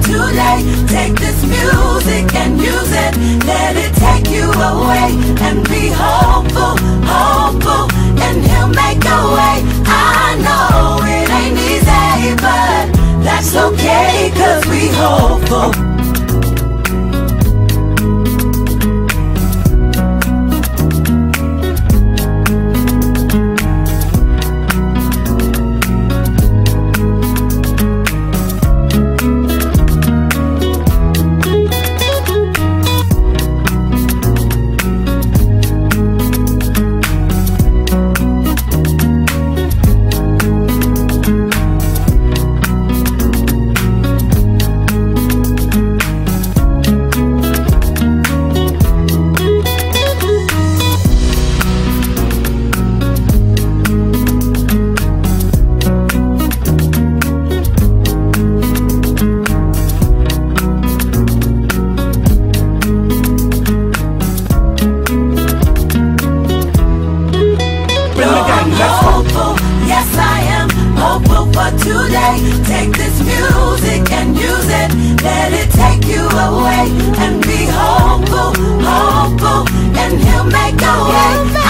today. Take this music and use it. Let it take you away and be hopeful, hopeful, and he'll make a way. I know it ain't easy, but that's okay, 'cause we hopeful. Today, take this music and use it. Let it take you away and be hopeful, hopeful, and he'll make a way.